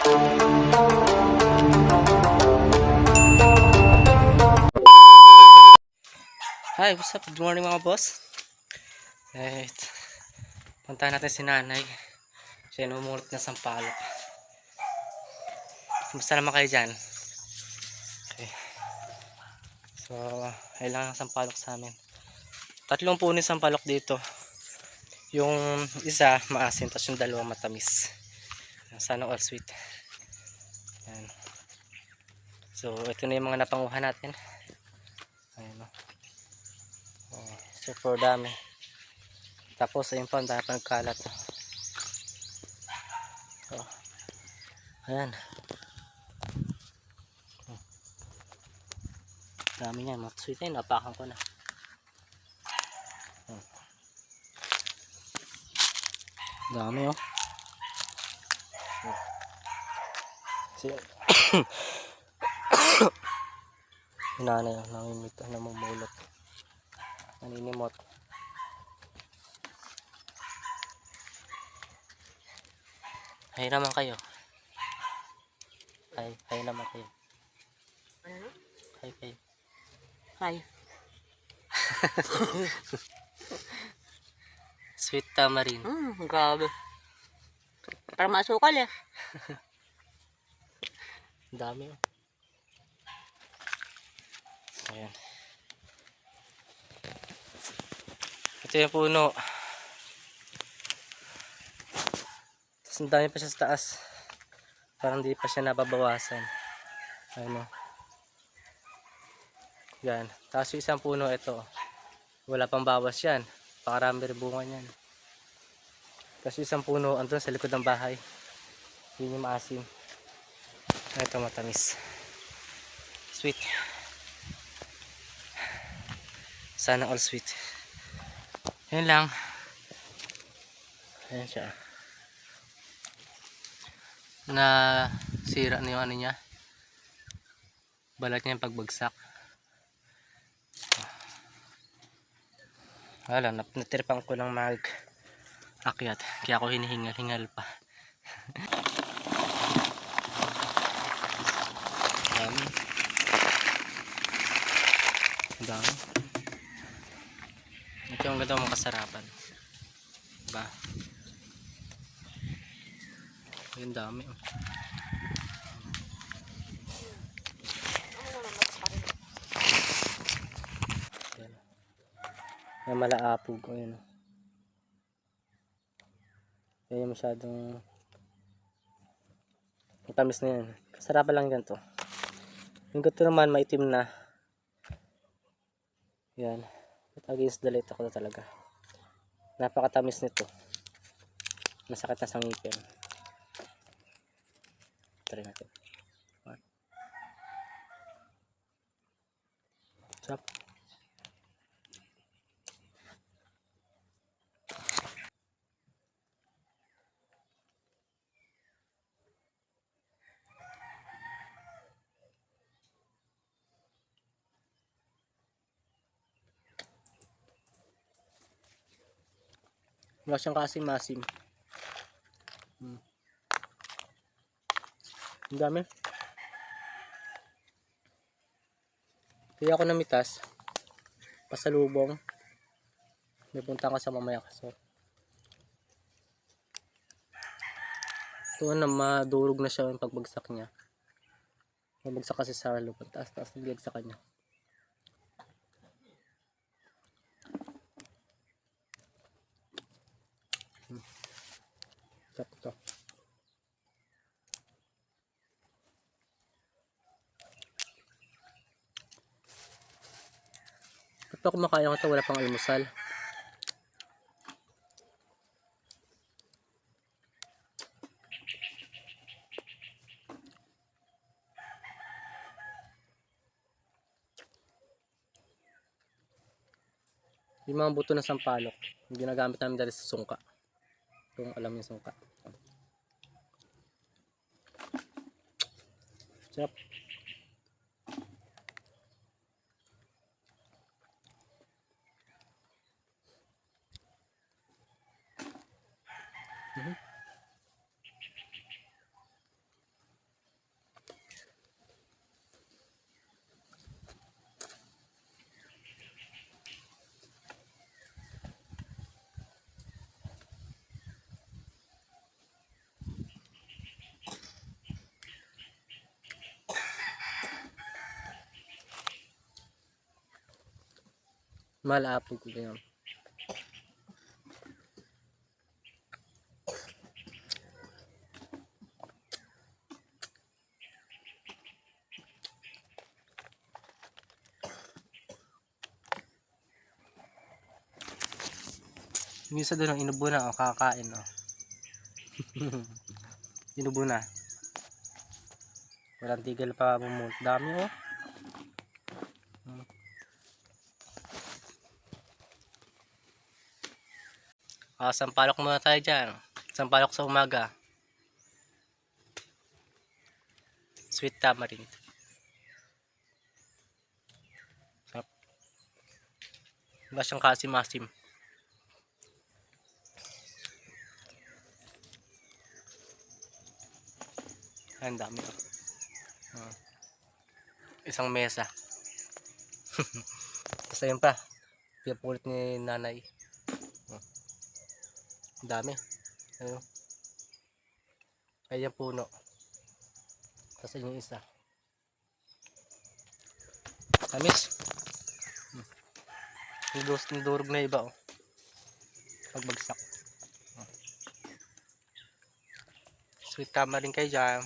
Hi, what's up? Good morning mga boss. Right. Puntahan natin si nanay. Siya numulot na sampalok. Kumusta naman kayo dyan? Okay. So, kailangan ng sampalok sa amin. 3 puno sampalok dito. Yung isa maasin, tapos yung dalawa matamis. Sana all sweet. Ayan. So, ito na yung mga napanguhan natin. Ayan o. Oh, super dami. Tapos, ayun pa, ang dami pa nagkalat. So, ayan. Dami niyan, mga sweet na, napakan ko na. Dami oh. Nanay oh, nangimit, namumulot, naninimot. Hay naman kayo. Hay naman kayo. Ano? Hay kayo. Hi. Sweet tamarind. Grabe. Para masukal eh. Dami oh. Ayan. Ito yung puno. Tapos ang dami pa siya sa taas. Parang di pa siya nababawasan. Ano. Yan. Tapos yung isang puno ito. Wala pang bawas yan. Pakarami rin bunga yan. Tapos yung isang puno andun sa likod ng bahay. Yun yung maasim. Ito matamis. Sweet. Sana all sweet. Yan lang. Ayan siya. Na sira na yung ano niya. Balat niya yung pagbagsak. Wala, natiripan ko lang akyat. Kaya ako hinihingal-hingal pa. Dami. Dami. Ito yung ganda mong kasarapan. Diba? Yung dami. Yung malaapog. Ayun. Kaya masyadong matamis na yan. Kasarapan lang yan to. Yung gato naman maitim na. Yan. But against the light ako na talaga. Napakatamis nito. Masakit na sa ngipin. Try natin. Sarap. Wala siyang kasim-masim. Ang dami. Kaya ako namitas. Pasalubong. May punta ka sa mamaya kaso. Ito na madurog na siya yung pagbagsak niya. Mabagsak kasi sa lupang taas-taas nabigag sa kanya. Sarap ito. Ba't pa kumakain ko ito? Wala pang almusal. Yung mga buto ng sampalok, yung ginagamit namin dali sa sungka. Kung alam yung sungka. Sarap. Malapog ko yan. Yung isa doon, inubo na, oh, kakain, oh. Inubo na. Walang tigil pa bumunot. Dami, oh. Sampalok muna tayo dyan. Sampalok sa umaga. Sweet tamarind. Sarap. Wala siyang kasim-asim. Ay, ang dami, oh. Isang mesa. Basta yun pa. Pinupulit ni nanay. Ang dami. Ayun. Ay, yung puno. Tapos yung isa. Tamis. Yung durog na iba, oh. Pagbagsak. Sweet tamarind kayo dyan.